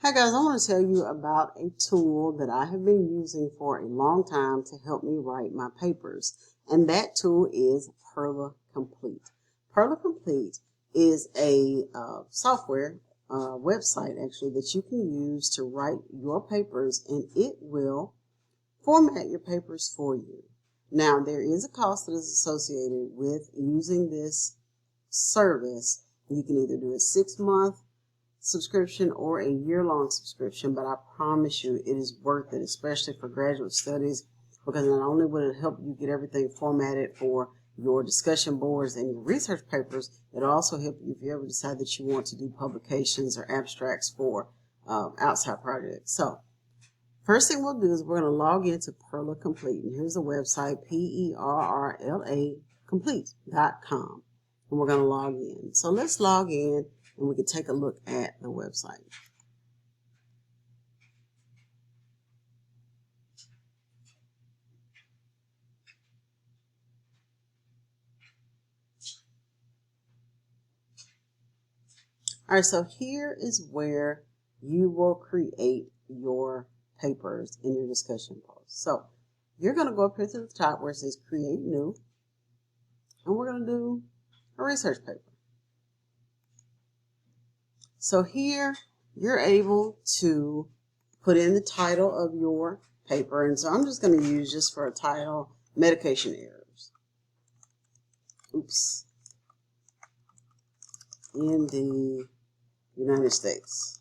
Hi guys, I want to tell you about a tool that I have been using for a long time to help me write my papers. And that tool is PERRLA Complete. PERRLA Complete is a software website actually that you can use to write your papers, and it will format your papers for you. Now, there is a cost that is associated with using this service. You can either do a 6-month subscription or a year-long subscription, but I promise you it is worth it, especially for graduate studies, because not only will it help you get everything formatted for your discussion boards and your research papers, it'll also help you if you ever decide that you want to do publications or abstracts for outside projects. So first thing we'll do is we're going to log into PERRLA Complete, and here's the website, PERRLA Complete.com, and we're going to log in. So let's log in and we can take a look at the website. All right, so here is where you will create your papers in your discussion post. So you're going to go up here to the top where it says Create New, and we're going to do a research paper. So here you're able to put in the title of your paper, and so I'm just going to use just for a title, medication errors. Oops. In the United States.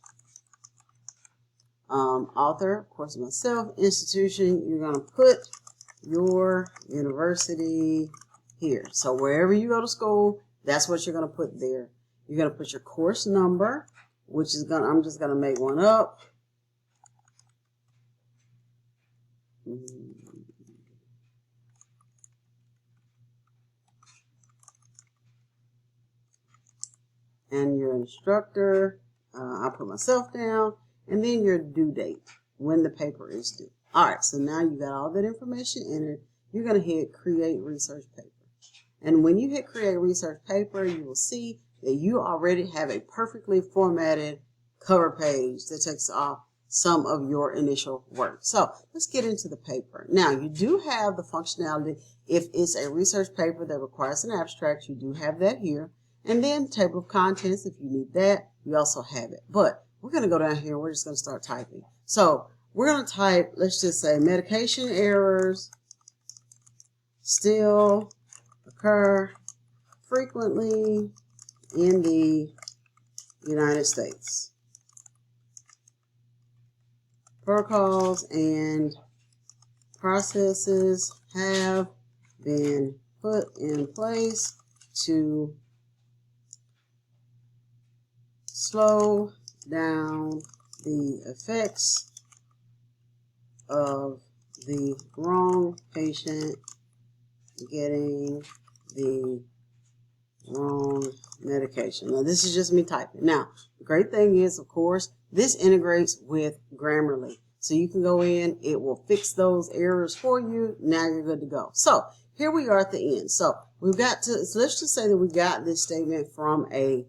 Author, of course, myself. Institution, you're going to put your university here. So wherever you go to school, that's what you're going to put there. You're going to put your course number, which is going to, I'm just going to make one up. And your instructor, I put myself down, and then your due date, when the paper is due. All right, so now you got all that information entered. You're going to hit Create Research Paper. And when you hit Create Research Paper, you will see that you already have a perfectly formatted cover page that takes off some of your initial work. So let's get into the paper. Now, you do have the functionality. If it's a research paper that requires an abstract, you do have that here. And then table of contents, if you need that, you also have it. But we're going to go down here and we're just going to start typing. So we're going to type, let's just say medication errors still occur frequently in the United States. Protocols and processes have been put in place to slow down the effects of the wrong patient getting the wrong medication. Now, this is just me typing. Now, the great thing is, of course, this integrates with Grammarly. So you can go in, it will fix those errors for you. Now you're good to go. So here we are at the end. So we've got to, so let's just say that we got this statement from a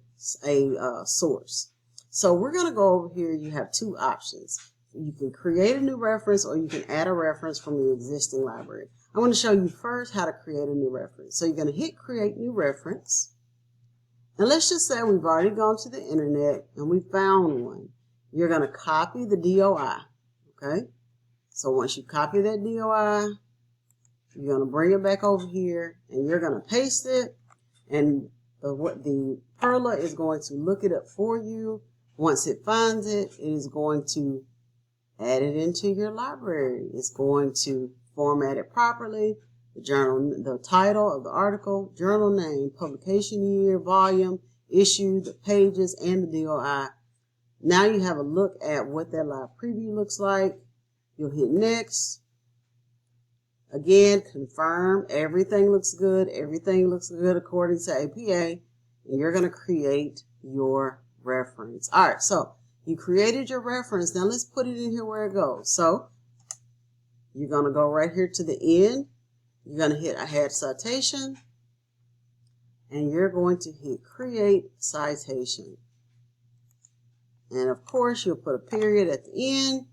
source. So we're going to go over here. You have two options. You can create a new reference, or you can add a reference from your existing library. I want to show you first how to create a new reference. So you're going to hit Create New Reference. And let's just say we've already gone to the internet and we found one. You're going to copy the DOI. Okay? So once you copy that DOI, you're going to bring it back over here and you're going to paste it. And the PERRLA is going to look it up for you. Once it finds it, it is going to add it into your library. It's going to format it properly. The journal, the title of the article, journal name, publication year, volume, issue, the pages, and the DOI. Now you have a look at what that live preview looks like. You'll hit next. Again, confirm everything looks good. Everything looks good according to APA. And you're going to create your reference. All right, so you created your reference. Now let's put it in here where it goes. So you're going to go right here to the end. You're going to hit Add Citation. And you're going to hit Create Citation. And of course, you'll put a period at the end,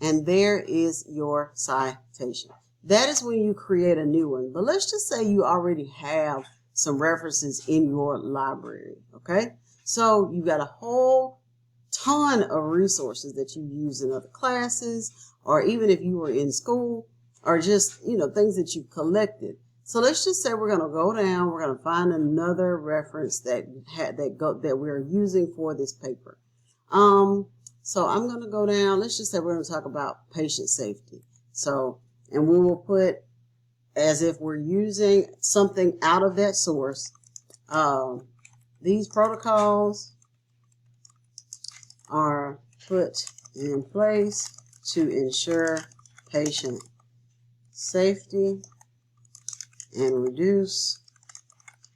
and there is your citation. That is when you create a new one. But let's just say you already have some references in your library, okay? So you've got a whole ton of resources that you use in other classes, or even if you were in school, or just, things that you collected. So let's just say we're going to go down, we're going to find another reference that we're using for this paper. So I'm going to go down, let's just say we're going to talk about patient safety. So, and we will put, as if we're using something out of that source, these protocols are put in place to ensure patient safety and reduce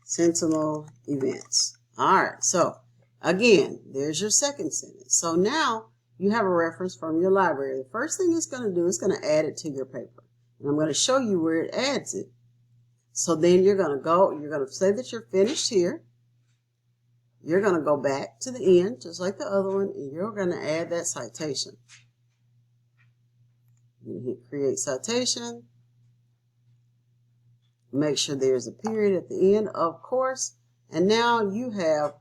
sentinel events. All right, so again, there's your second sentence. So now you have a reference from your library. The first thing it's going to do is going to add it to your paper. And I'm going to show you where it adds it. So then you're going to say that you're finished here. You're going to go back to the end, just like the other one, and you're going to add that citation. You hit create citation. Make sure there's a period at the end, of course. And now you have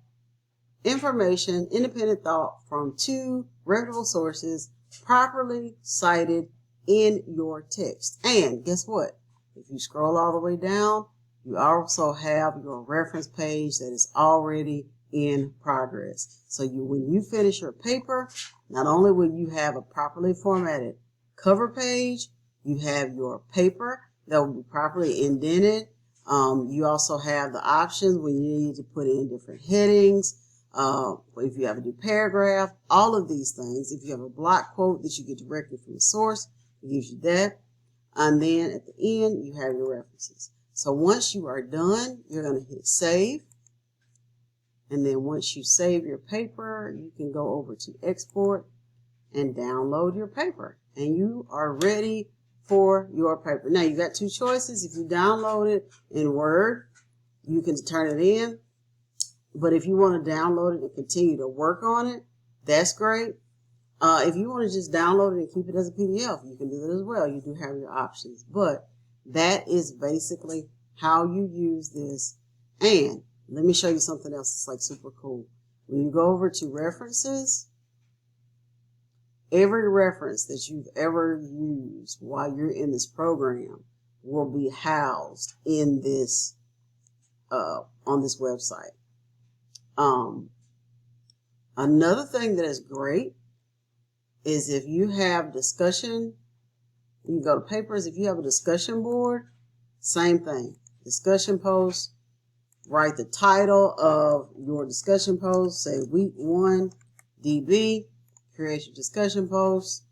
information, independent thought from 2 reputable sources properly cited in your text. And guess what? If you scroll all the way down, you also have your reference page that is already in progress. So when you finish your paper, not only will you have a properly formatted cover page, you have your paper that will be properly indented. You also have the options when you need to put in different headings. If you have a new paragraph, all of these things. If you have a block quote that you get directly from the source, it gives you that. And then at the end, you have your references. So once you are done, you're going to hit save. And then once you save your paper, you can go over to export and download your paper. And you are ready for your paper. Now, you got 2 choices. If you download it in Word, you can turn it in. But if you want to download it and continue to work on it, that's great. If you want to just download it and keep it as a PDF, you can do that as well. You do have your options. But that is basically how you use this. And let me show you something else that's like super cool. When you go over to references, every reference that you've ever used while you're in this program will be housed in this, on this website. Another thing that is great is if you have discussion, you go to papers, if you have a discussion board, same thing. Discussion post, write the title of your discussion post, say week 1 DB, create your discussion post.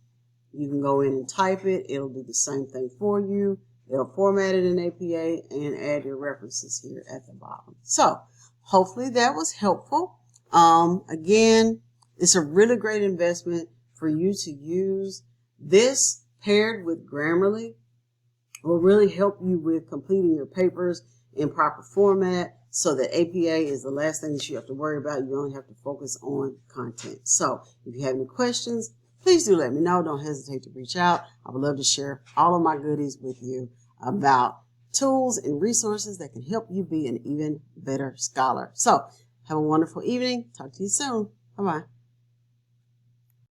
You can go in and type it. It'll do the same thing for you. It'll format it in APA and add your references here at the bottom. So hopefully that was helpful. Again, it's a really great investment for you to use. This paired with Grammarly will really help you with completing your papers in proper format so that APA is the last thing that you have to worry about. You only have to focus on content. So if you have any questions, please do let me know. Don't hesitate to reach out. I would love to share all of my goodies with you about tools and resources that can help you be an even better scholar. So have a wonderful evening. Talk to you soon. Bye-bye.